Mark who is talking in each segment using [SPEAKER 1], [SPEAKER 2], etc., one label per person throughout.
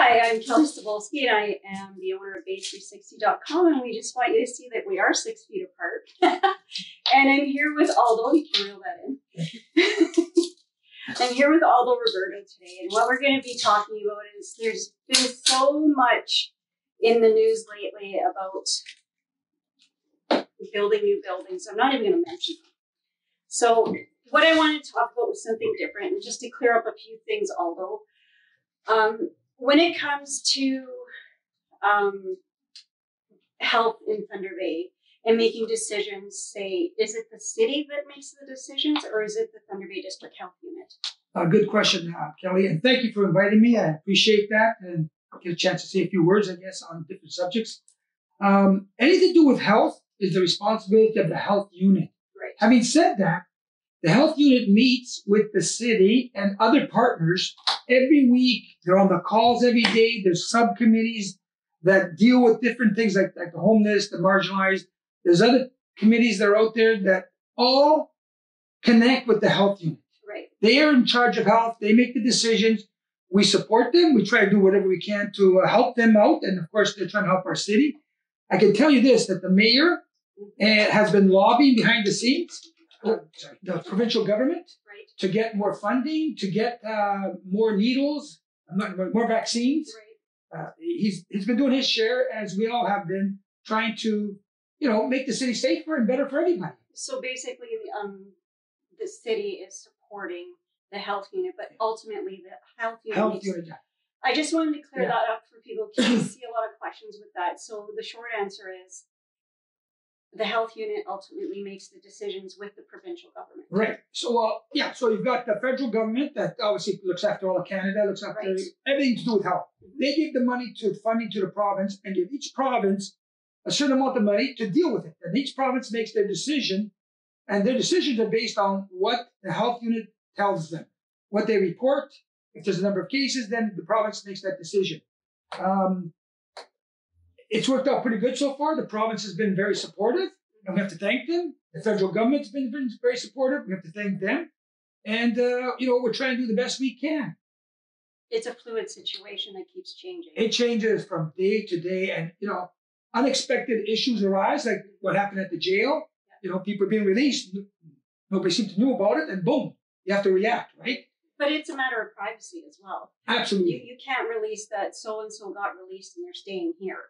[SPEAKER 1] Hi, I'm Kelly Stabolski, and I am the owner of Bay36t.com, and we just want you to see that we are 6 feet apart. And I'm here with Aldo. You can reel that in. I'm here with Aldo Ruberto today, and what we're going to be talking about is there's been so much in the news lately about building new buildings. I'm not even going to mention them. So what I wanted to talk about was something different, and just to clear up a few things, Aldo. When it comes to health in Thunder Bay and making decisions, say, is it the city that makes the decisions, or is it the Thunder Bay District Health Unit?
[SPEAKER 2] Good question, Kelly, and thank you for inviting me. I appreciate that, and I'll get a chance to say a few words, I guess, on different subjects. Anything to do with health is the responsibility of the health unit.
[SPEAKER 1] Right.
[SPEAKER 2] Having said that, the health unit meets with the city and other partners every week. They're on the calls every day. There's subcommittees that deal with different things like the homeless, the marginalized. There's other committees that are out there that all connect with the health unit.
[SPEAKER 1] Right.
[SPEAKER 2] They are in charge of health. They make the decisions. We support them. We try to do whatever we can to help them out. And of course, they're trying to help our city. I can tell you this, that the mayor has been lobbying behind the scenes, the provincial government,
[SPEAKER 1] right,
[SPEAKER 2] to get more funding, to get more needles, more vaccines.
[SPEAKER 1] Right.
[SPEAKER 2] He's been doing his share, as we all have been, trying to, make the city safer and better for everybody.
[SPEAKER 1] So basically, the city is supporting the health unit, but ultimately the health unit.
[SPEAKER 2] Yeah.
[SPEAKER 1] I just wanted to clear that up for people because we see a lot of questions with that. So the short answer is the health unit ultimately makes the decisions with the provincial government.
[SPEAKER 2] Right. So, so you've got the federal government that obviously looks after all of Canada, looks after everything to do with health. Mm-hmm. They give the money funding to the province and give each province a certain amount of money to deal with it. And each province makes their decision, and their decisions are based on what the health unit tells them, what they report. If there's a number of cases, then the province makes that decision. It's worked out pretty good so far. The province has been very supportive, and we have to thank them. The federal government's been very supportive. We have to thank them. And, we're trying to do the best we can.
[SPEAKER 1] It's a fluid situation that keeps changing.
[SPEAKER 2] It changes from day to day, and, unexpected issues arise, like what happened at the jail. Yeah. People are being released. Nobody seemed to know about it, and boom, you have to react, right?
[SPEAKER 1] But it's a matter of privacy as well.
[SPEAKER 2] Absolutely.
[SPEAKER 1] You can't release that so-and-so got released and they're staying here.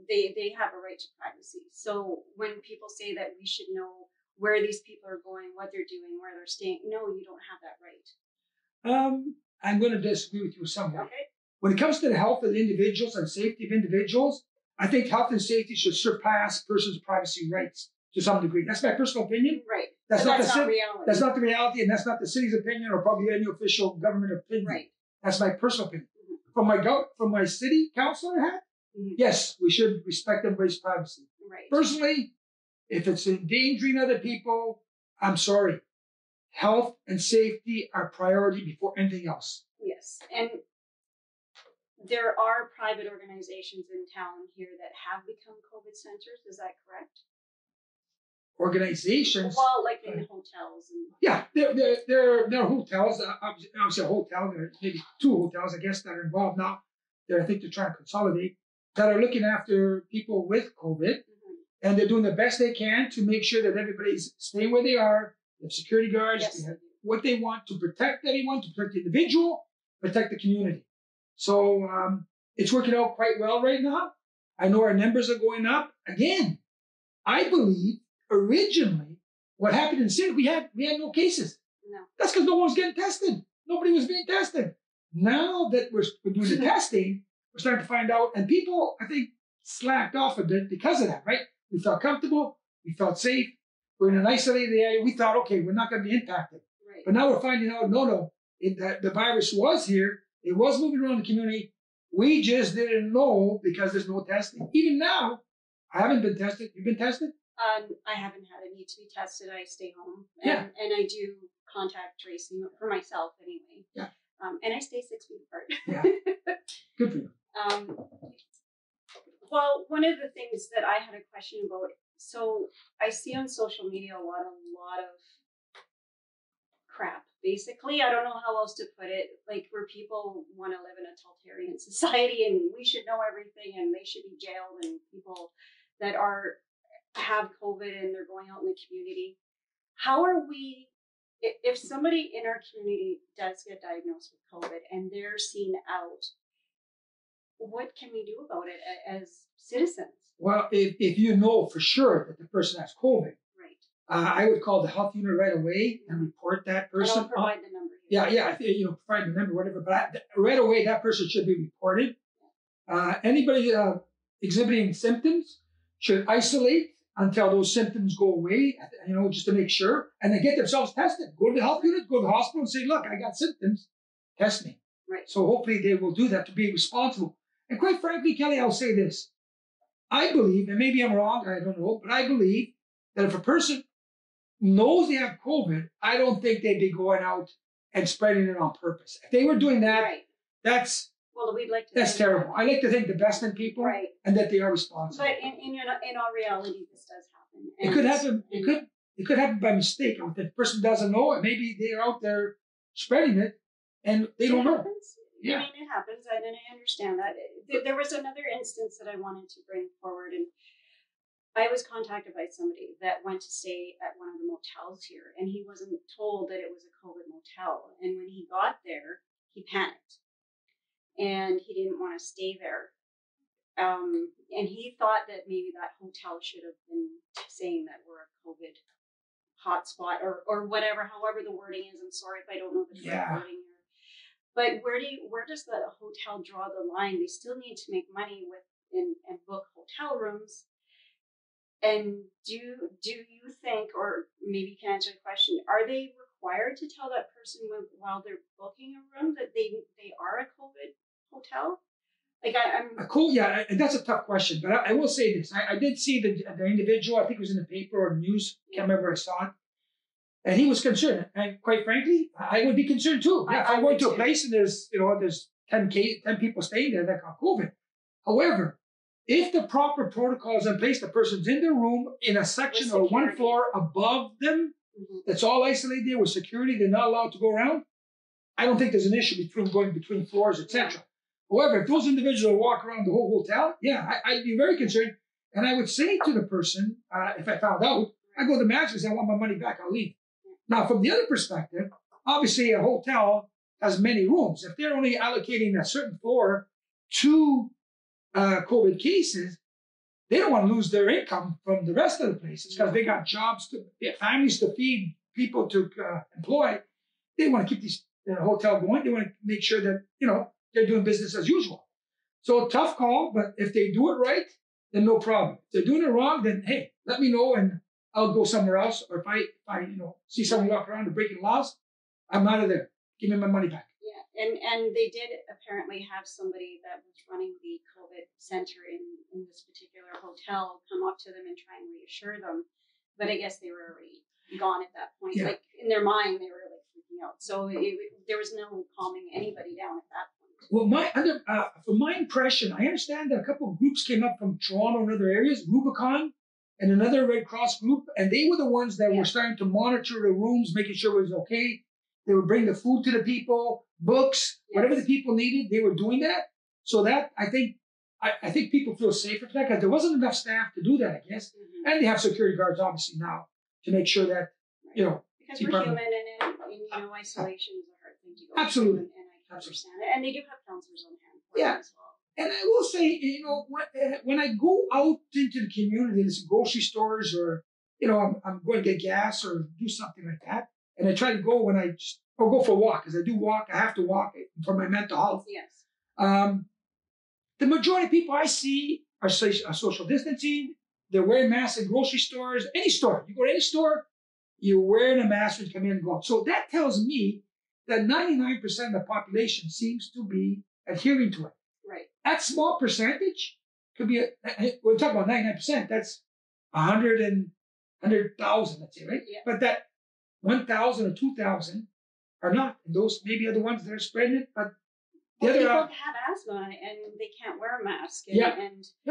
[SPEAKER 1] They have a right to privacy. So when people say that we should know where these people are going, what they're doing, where they're staying, no, you don't have that right.
[SPEAKER 2] I'm going to disagree with you somewhat.
[SPEAKER 1] Okay.
[SPEAKER 2] When it comes to the health of individuals and safety of individuals, I think health and safety should surpass persons' privacy rights to some degree. That's my personal opinion.
[SPEAKER 1] Right.
[SPEAKER 2] That's not
[SPEAKER 1] reality.
[SPEAKER 2] That's not the reality, and that's not the city's opinion or probably any official government opinion.
[SPEAKER 1] Right.
[SPEAKER 2] That's my personal opinion. Mm-hmm. From my city councilor hat, yes, we should respect everybody's privacy.
[SPEAKER 1] Right.
[SPEAKER 2] Personally, if it's endangering other people, I'm sorry. Health and safety are priority before anything else.
[SPEAKER 1] Yes, and there are private organizations in town here that have become COVID centers. Is that correct?
[SPEAKER 2] Organizations.
[SPEAKER 1] Well, like in hotels.
[SPEAKER 2] Yeah, there are hotels. Obviously, a hotel. There are maybe 2 hotels, I guess, that are involved now. I think they're trying to consolidate, that are looking after people with COVID, and they're doing the best they can to make sure that everybody's staying where they are. They have security guards.
[SPEAKER 1] Yes.
[SPEAKER 2] They have what they want to protect everyone, to protect the individual, protect the community. So it's working out quite well right now. I know our numbers are going up. Again, I believe originally what happened in the city, we had no cases.
[SPEAKER 1] No. That's
[SPEAKER 2] because no one was getting tested. Nobody was being tested. Now that we're doing the testing, we're starting to find out, and people, I think, slacked off a bit because of that, right? We felt comfortable. We felt safe. We're in an isolated area. We thought, okay, we're not going to be impacted.
[SPEAKER 1] Right.
[SPEAKER 2] But now we're finding out, that the virus was here. It was moving around the community. We just didn't know because there's no testing. Even now, I haven't been tested. You've been tested?
[SPEAKER 1] I haven't had a need to be tested. I stay home.
[SPEAKER 2] Yeah.
[SPEAKER 1] And I do contact tracing for myself anyway.
[SPEAKER 2] Yeah.
[SPEAKER 1] And I stay 6 feet apart.
[SPEAKER 2] Yeah. Good for you.
[SPEAKER 1] Well, one of the things that I had a question about, so I see on social media a lot of crap basically. I don't know how else to put it. Like where people want to live in a totalitarian society and we should know everything and they should be jailed, and people that have COVID and they're going out in the community. How are we, if somebody in our community does get diagnosed with COVID and they're seen out, what can we do about it as citizens?
[SPEAKER 2] Well, if you know for sure that the person has COVID,
[SPEAKER 1] right,
[SPEAKER 2] I would call the health unit right away and report that person.
[SPEAKER 1] And I'll provide the number.
[SPEAKER 2] Yeah, provide the number, whatever. But right away, that person should be reported. Anybody exhibiting symptoms should isolate until those symptoms go away, just to make sure, and then get themselves tested. Go to the health unit, go to the hospital and say, look, I got symptoms, test me.
[SPEAKER 1] Right.
[SPEAKER 2] So hopefully they will do that to be responsible. And quite frankly, Kelly, I'll say this. I believe, and maybe I'm wrong, I don't know, but I believe that if a person knows they have COVID, I don't think they'd be going out and spreading it on purpose. If they were doing that,
[SPEAKER 1] right.
[SPEAKER 2] that's terrible. I like to think the best in people,
[SPEAKER 1] right.
[SPEAKER 2] and that they are responsible.
[SPEAKER 1] But in all reality, this does happen.
[SPEAKER 2] It could happen. It could happen by mistake. If the person doesn't know it, maybe they're out there spreading it, and they don't know.
[SPEAKER 1] Yeah. I mean, it happens, and I understand that. There was another instance that I wanted to bring forward, and I was contacted by somebody that went to stay at one of the motels here, and he wasn't told that it was a COVID motel. And when he got there, he panicked, and he didn't want to stay there. And he thought that maybe that hotel should have been saying that we're a COVID hotspot or whatever, however the wording is. I'm sorry if I don't know the correct wording here. But where does the hotel draw the line? They still need to make money and book hotel rooms. And do you think, or maybe you can answer the question, are they required to tell that person while they're booking a room that they are a COVID hotel? Like I'm
[SPEAKER 2] cool. Yeah, that's a tough question, but I will say this: I did see the individual. I think it was in the paper or the news. Can't remember where I saw it, and he was concerned. And quite frankly, I would be concerned too. Yeah, if I went to a place and there's 10 people staying there that got COVID. However, if the proper protocol is in place, the person's in their room in a section or one floor above them, that's all isolated there with security. They're not allowed to go around. I don't think there's an issue going between floors, etc. However, if those individuals walk around the whole hotel, I'd be very concerned. And I would say to the person, if I found out, I go to the manager and say, I want my money back, I'll leave. Now, from the other perspective, obviously a hotel has many rooms. If they're only allocating a certain floor to COVID cases, they don't want to lose their income from the rest of the places because they got jobs, families to feed, people to employ. They want to keep the hotel going. They want to make sure that, they're doing business as usual. So a tough call, but if they do it right, then no problem. If they're doing it wrong, then hey, let me know and I'll go somewhere else. Or if I see someone walk around and breaking laws, I'm out of there. Give me my money back.
[SPEAKER 1] Yeah, and they did apparently have somebody that was running the COVID center in this particular hotel come up to them and try and reassure them, but I guess they were already gone at that point. Yeah. Like in their mind, they were like freaking out. So there was no calming anybody down at that point.
[SPEAKER 2] Well, from my impression, I understand that a couple of groups came up from Toronto and other areas, Rubicon and another Red Cross group, and they were the ones that were starting to monitor the rooms, making sure it was okay. They would bring the food to the people, books, whatever the people needed. They were doing that. So that I think people feel safer for that because there wasn't enough staff to do that, I guess. Mm-hmm. And they have security guards obviously now to make sure that
[SPEAKER 1] because we're human and isolation is a hard thing to go
[SPEAKER 2] absolutely.
[SPEAKER 1] Through, and I can understand it. And they do have counselors on hand for them as well.
[SPEAKER 2] And I will say, when I go out into the community, there's grocery stores or I'm going to get gas or do something like that. And I try to go or go for a walk, because I do walk. I have to walk for my mental health.
[SPEAKER 1] Yes.
[SPEAKER 2] The majority of people I see are social distancing. They're wearing masks in grocery stores. Any store. You go to any store, you're wearing a mask when you come in and go out. So that tells me that 99% of the population seems to be adhering to it.
[SPEAKER 1] Right.
[SPEAKER 2] That small percentage could be, we're talking about 99%, that's 100,000, let's say, right? Yeah. But that 1,000 or 2,000 are not. And those maybe are the ones that are spreading it, but
[SPEAKER 1] Well, people have asthma and they can't wear a mask. And,
[SPEAKER 2] yeah,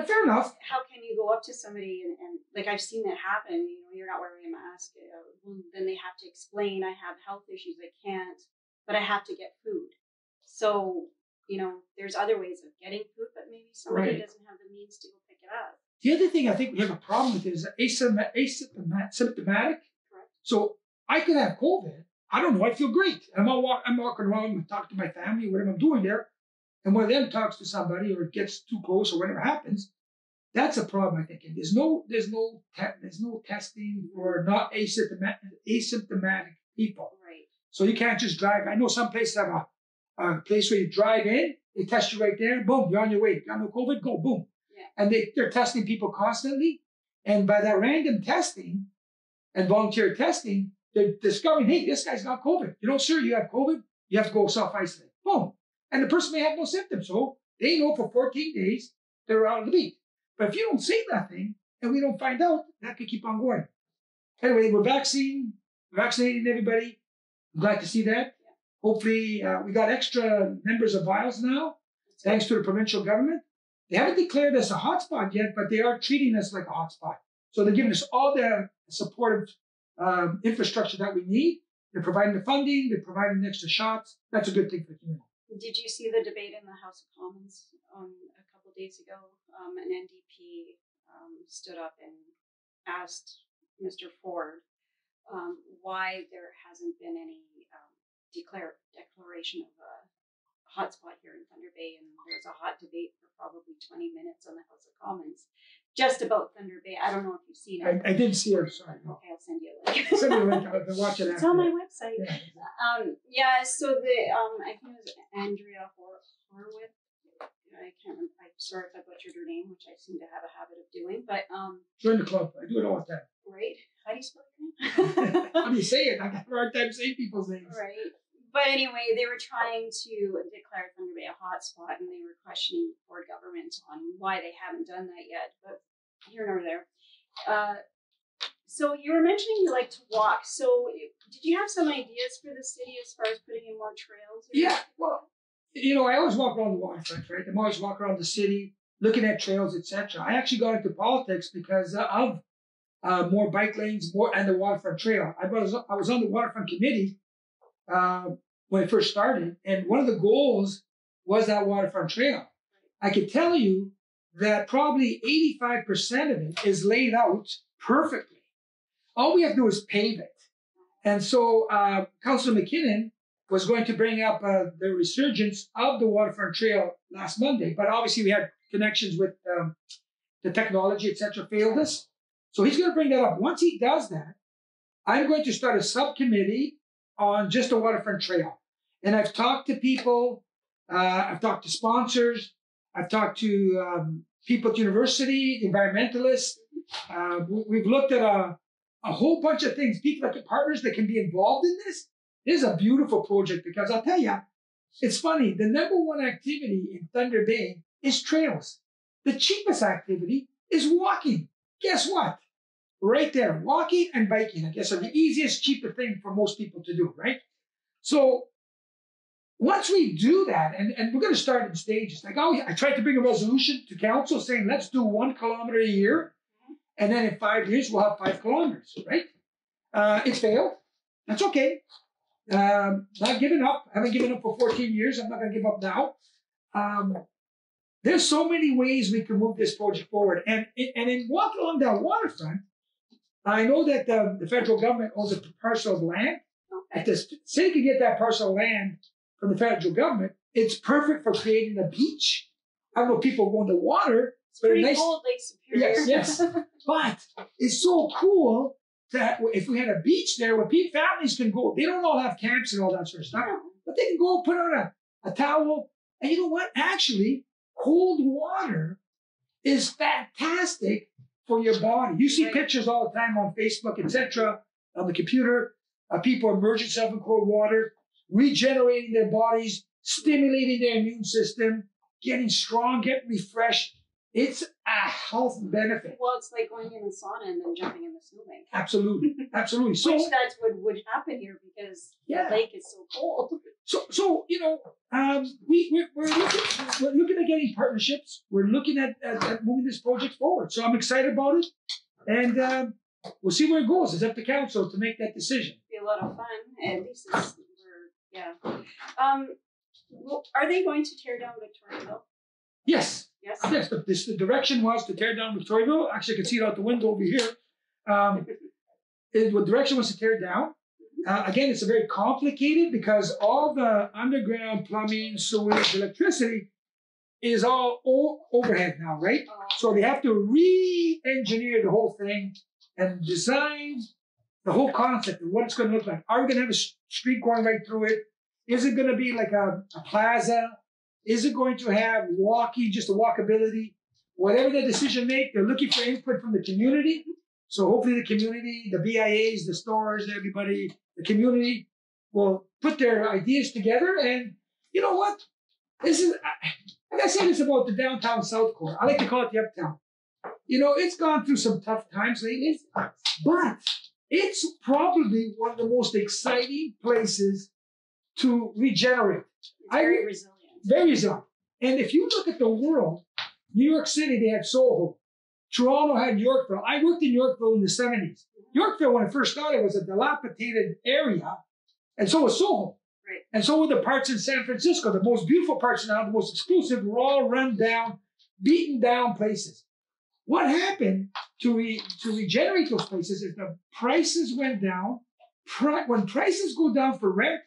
[SPEAKER 2] fair enough.
[SPEAKER 1] How can you go up to somebody and like I've seen that happen? You know, you're not wearing a mask. Well, then they have to explain, I have health issues, I can't, but I have to get food. So, you know, there's other ways of getting food, but maybe somebody doesn't have the means to go pick it up.
[SPEAKER 2] The other thing I think we have a problem with is asymptomatic.
[SPEAKER 1] Correct.
[SPEAKER 2] So I could have COVID. I don't know. I feel great. I'm walking around and talking to my family, whatever I'm doing there. And one of them talks to somebody or gets too close or whatever happens. That's a problem, I think. And there's no testing for not asymptomatic people.
[SPEAKER 1] Right.
[SPEAKER 2] So you can't just drive. I know some places have a place where you drive in, they test you right there, boom, you're on your way. You got no COVID, go, boom.
[SPEAKER 1] Yeah.
[SPEAKER 2] And they're testing people constantly. And by that random testing and volunteer testing, they're discovering, hey, this guy's got COVID. You know, sir, you have COVID, you have to go self-isolate. Boom. And the person may have no symptoms. So they know for 14 days they're out of the beat. But if you don't say nothing and we don't find out, that could keep on going. Anyway, we're vaccinating everybody. I'm glad to see that. Hopefully, we got extra numbers of vials now, thanks to the provincial government. They haven't declared us a hotspot yet, but they are treating us like a hotspot. So they're giving us all the supportive infrastructure that we need. They're providing the funding. They're providing the extra shots. That's a good thing for the community.
[SPEAKER 1] Did you see the debate in the House of Commons a couple of days ago? An NDP stood up and asked Mr. Ford why there hasn't been any declaration of a hotspot here in Thunder Bay, and there was a hot debate for probably 20 minutes on the House of Commons just about Thunder Bay. I don't know if you've seen it.
[SPEAKER 2] I didn't see it. Sorry. No.
[SPEAKER 1] Okay, I'll send you a link.
[SPEAKER 2] Send me a link. I'll watch it.
[SPEAKER 1] It's on my website.
[SPEAKER 2] Yeah.
[SPEAKER 1] So the I think it was Andrea Horowitz. I can't remember. I'm sorry if I butchered her name, which I seem to have a habit of doing. But
[SPEAKER 2] join the club. I do it all the time.
[SPEAKER 1] Right? How do you spell your name?
[SPEAKER 2] How do you say it? I got a hard time saying people's names.
[SPEAKER 1] Right. But anyway, they were trying to declare Thunder Bay a hotspot, and they were questioning the Ford government on why they haven't done that yet. But here nor there. So you were mentioning you like to walk. So did you have some ideas for the city as far as putting in more trails?
[SPEAKER 2] Yeah. Well, you know, I always walk around the waterfront, right? I'm always walking around the city, looking at trails, etc. I actually got into politics because of more bike lanes, and the waterfront trail. I was on the waterfront committee when I first started, and one of the goals was that waterfront trail. I could tell you that probably 85% of it is laid out perfectly. All we have to do is pave it. And so Councillor McKinnon was going to bring up the resurgence of the waterfront trail last Monday, but obviously we had connections with the technology, etc., failed us. So he's going to bring that up. Once he does that, I'm going to start a subcommittee on just the waterfront trail. And I've talked to people, I've talked to sponsors, I've talked to people at university, environmentalists. We've looked at a whole bunch of things, people that partners that can be involved in this. This is a beautiful project because I'll tell you, it's funny. The number one activity in Thunder Bay is trails. The cheapest activity is walking. Guess what? Right there, walking and biking, I guess, are the easiest, cheapest thing for most people to do, right? So once we do that, and we're going to start in stages. Like I tried to bring a resolution to council saying, let's do 1 kilometer a year. And then in 5 years, we'll have 5 kilometers, right? It failed. That's okay. Not giving up. I haven't given up for 14 years. I'm not going to give up now. There's so many ways we can move this project forward. And in walking along that waterfront, I know that the federal government owns a parcel of land. If the city can get that parcel of land from the federal government, it's perfect for creating a beach. I don't know if people go in the water.
[SPEAKER 1] It's pretty cold, Lake Superior.
[SPEAKER 2] Yes. But it's so cool that if we had a beach there where families can go, they don't all have camps and all that sort of stuff, but they can go put on a towel. And you know what? Actually, cold water is fantastic for your body. You see pictures all the time on Facebook, etc., on the computer, people immerse themselves in cold water, regenerating their bodies, stimulating their immune system, getting strong, getting refreshed. It's a health benefit.
[SPEAKER 1] Well, it's like going in the sauna and then jumping in the snowbank.
[SPEAKER 2] Absolutely, absolutely. So
[SPEAKER 1] which that's what would happen here because the lake is so cold.
[SPEAKER 2] So you know, we're looking at getting partnerships. We're looking at moving this project forward. So I'm excited about it, and we'll see where it goes. It's up to council to make that decision.
[SPEAKER 1] It'll be a lot of fun. At least well, are they going to tear down Victoriaville?
[SPEAKER 2] Yes.
[SPEAKER 1] Yes.
[SPEAKER 2] Yes. The direction was to tear down Victoriaville. Actually, I can see it out the window over here. The direction was to tear it down. Again, it's a very complicated because all the underground plumbing, sewage, electricity is all overhead now, right? So they have to re-engineer the whole thing and design the whole concept of what it's going to look like. Are we going to have a street going right through it? Is it going to be like a plaza? Is it going to have just a walkability? Whatever the decision make, they're looking for input from the community. So hopefully the community, the BIAs, the stores, everybody, the community will put their ideas together. And you know what? This is, like I said, this about the downtown South Core. I like to call it the uptown. You know, it's gone through some tough times lately, but it's probably one of the most exciting places to regenerate.
[SPEAKER 1] It's very resilient.
[SPEAKER 2] Very resilient. And if you look at the world, New York City, they had Soho. Toronto had Yorkville. I worked in Yorkville in the 70s. Yorkville, when it first started, was a dilapidated area, and so was Soho.
[SPEAKER 1] Right.
[SPEAKER 2] And so were the parts in San Francisco. The most beautiful parts now, the most exclusive, were all run down, beaten down places. What happened to regenerate those places is the prices went down. When prices go down for rent,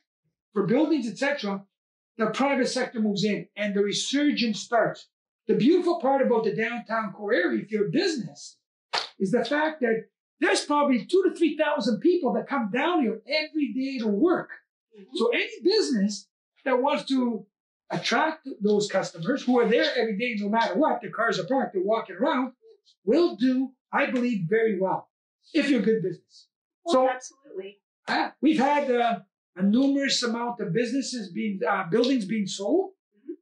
[SPEAKER 2] for buildings, etc., the private sector moves in and the resurgence starts. The beautiful part about the downtown core area, if you're a business, is the fact that there's probably 2,000 to 3,000 people that come down here every day to work. Mm-hmm. So any business that wants to attract those customers who are there every day, no matter what, their cars are parked, they're walking around, will do, I believe, very well if you're a good business.
[SPEAKER 1] Well, so absolutely.
[SPEAKER 2] We've had a numerous amount of buildings being sold,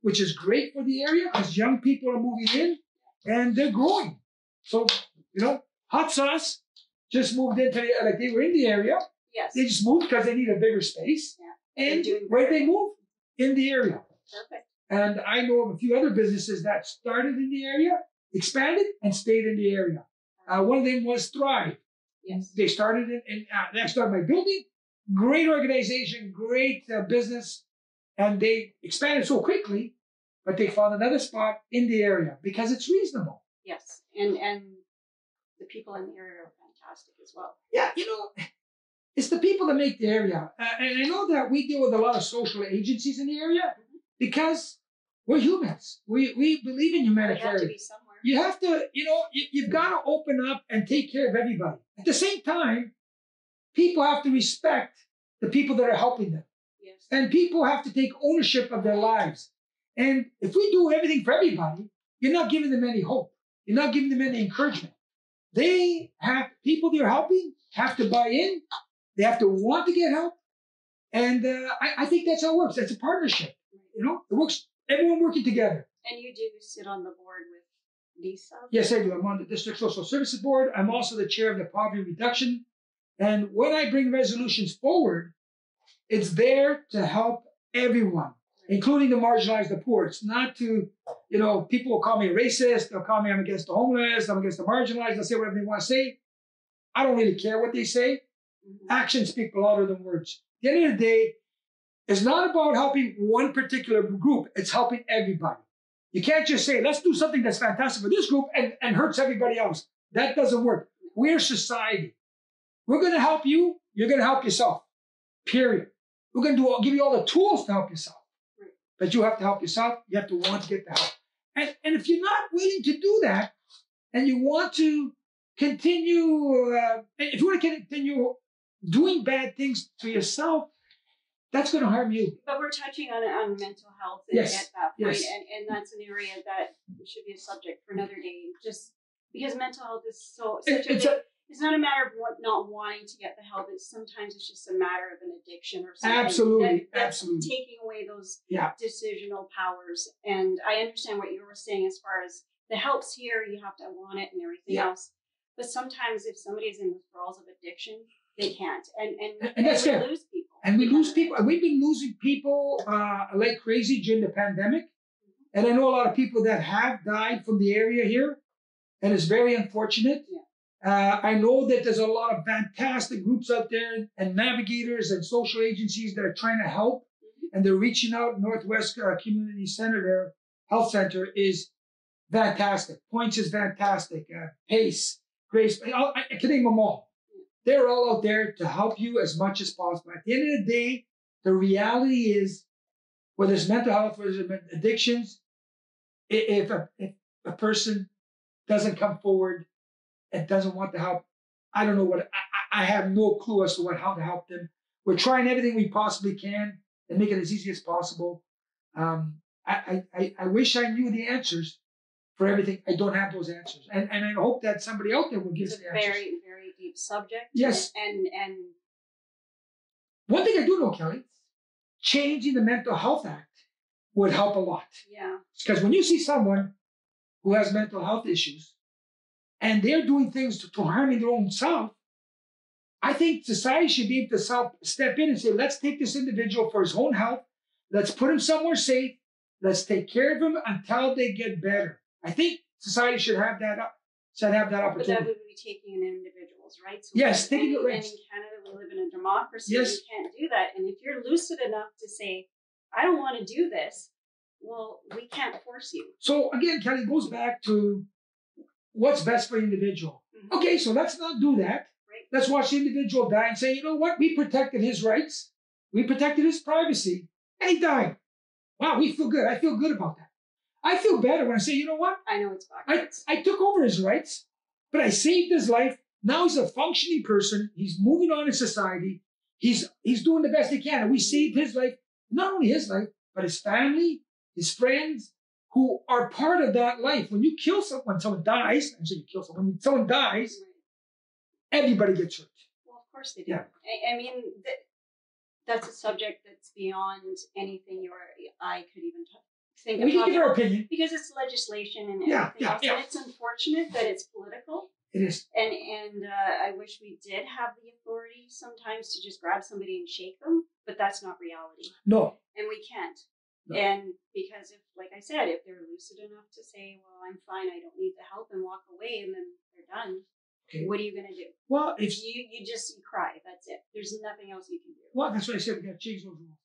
[SPEAKER 2] which is great for the area because young people are moving in and they're growing. So, you know, Hot Sauce just moved into they were in the area.
[SPEAKER 1] Yes.
[SPEAKER 2] They just moved because they need a bigger space. Yeah. And where they move? In the area.
[SPEAKER 1] Perfect. And
[SPEAKER 2] I know of a few other businesses that started in the area, expanded, and stayed in the area. One of them was Thrive.
[SPEAKER 1] Yes.
[SPEAKER 2] They started they started by building. Great organization, great business. And they expanded so quickly, but they found another spot in the area because it's reasonable.
[SPEAKER 1] Yes, and the people in the area are fantastic as well.
[SPEAKER 2] Yeah, you know, it's the people that make the area. And I know that we deal with a lot of social agencies in the area because we're humans. We believe in humanitarian.
[SPEAKER 1] You have to be somewhere.
[SPEAKER 2] You have to, you know, you've got to open up and take care of everybody. At the same time, people have to respect the people that are helping them.
[SPEAKER 1] Yes.
[SPEAKER 2] And people have to take ownership of their lives. And if we do everything for everybody, you're not giving them any hope. You're not giving them any encouragement. People they're helping have to buy in. They have to want to get help. And I think that's how it works. It's a partnership. You know, it works, everyone working together.
[SPEAKER 1] And you do sit on the board with Lisa?
[SPEAKER 2] Yes, I do. I'm on the District Social Services Board. I'm also the chair of the Poverty Reduction. And when I bring resolutions forward, it's there to help everyone, including the marginalized, the poor. It's not to, you know, people will call me a racist. They'll call me I'm against the homeless. I'm against the marginalized. They'll say whatever they want to say. I don't really care what they say. Actions speak louder than words. At the end of the day, it's not about helping one particular group. It's helping everybody. You can't just say, let's do something that's fantastic for this group and hurts everybody else. That doesn't work. We're society. We're going to help you. You're going to help yourself. Period. We're going to give you all the tools to help yourself. But you have to help yourself. You have to want to get the help. And if you're not willing to do that, and you want to continue, if you want to continue doing bad things to yourself, that's going to harm you.
[SPEAKER 1] But we're touching on mental health at that point, and that's an area that should be a subject for another day. Just because mental health is it's not a matter of not wanting to get the help. Sometimes it's just a matter of an addiction or something.
[SPEAKER 2] Absolutely,
[SPEAKER 1] that's taking away those decisional powers. And I understand what you were saying as far as the help's here, you have to want it and everything else. But sometimes if somebody's in withdrawals of addiction, they can't. And
[SPEAKER 2] that's
[SPEAKER 1] we
[SPEAKER 2] fair.
[SPEAKER 1] lose people.
[SPEAKER 2] And we lose people. And we've been losing people like crazy during the pandemic. And I know a lot of people that have died from the area here. And it's very unfortunate.
[SPEAKER 1] Yeah.
[SPEAKER 2] I know that there's a lot of fantastic groups out there and navigators and social agencies that are trying to help. And they're reaching out. Northwest Community Center there, Health Center is fantastic. Points is fantastic. Pace, Grace, I can name them all. They're all out there to help you as much as possible. At the end of the day, the reality is, whether it's mental health, whether it's addictions, if a person doesn't come forward and doesn't want to help, I don't know what, I have no clue as to how to help them. We're trying everything we possibly can and make it as easy as possible. I wish I knew the answers for everything. I don't have those answers. And I hope that somebody out there will give us the answers.
[SPEAKER 1] It's a very, very deep subject.
[SPEAKER 2] Yes.
[SPEAKER 1] And
[SPEAKER 2] one thing I do know, Kelly, changing the Mental Health Act would help a lot.
[SPEAKER 1] Yeah.
[SPEAKER 2] Because when you see someone who has mental health issues and they're doing things to harming their own self, I think society should be able to step in and say, let's take this individual for his own health. Let's put him somewhere safe. Let's take care of him until they get better. I think society should have that opportunity.
[SPEAKER 1] But that would be taking an individual's rights.
[SPEAKER 2] Yes, taking the rights.
[SPEAKER 1] And in Canada, we live in a democracy.
[SPEAKER 2] Yes.
[SPEAKER 1] You can't do that. And if you're lucid enough to say, I don't want to do this, well, we can't force you.
[SPEAKER 2] So again, Kelly, it goes back to what's best for the individual.
[SPEAKER 1] Mm-hmm.
[SPEAKER 2] Okay, so let's not do that.
[SPEAKER 1] Right.
[SPEAKER 2] Let's watch the individual die and say, you know what? We protected his rights. We protected his privacy. And he died. Wow, we feel good. I feel good about that. I feel better when I say, you know what?
[SPEAKER 1] I know it's backwards.
[SPEAKER 2] I took over his rights, but I saved his life. Now he's a functioning person. He's moving on in society. He's doing the best he can. And we saved his life, not only his life, but his family, his friends, who are part of that life. When you kill someone, when someone dies, I'm saying you kill someone, when someone dies, everybody gets hurt.
[SPEAKER 1] Well, of course they do.
[SPEAKER 2] Yeah.
[SPEAKER 1] I mean, that's a subject that's beyond anything you or I could even think of.
[SPEAKER 2] We can give our opinion.
[SPEAKER 1] Because it's legislation and everything else.
[SPEAKER 2] Yeah.
[SPEAKER 1] And it's unfortunate that it's political.
[SPEAKER 2] It is.
[SPEAKER 1] And I wish we did have the authority sometimes to just grab somebody and shake them, but that's not reality.
[SPEAKER 2] No.
[SPEAKER 1] And we can't.
[SPEAKER 2] No.
[SPEAKER 1] And because if, like I said, if they're lucid enough to say, well, I'm fine, I don't need the help, and walk away, and then they're done, okay, what are you going to do?
[SPEAKER 2] Well, if
[SPEAKER 1] you cry, that's it. There's nothing else you can do.
[SPEAKER 2] Well, that's what I said. We got to change those rules.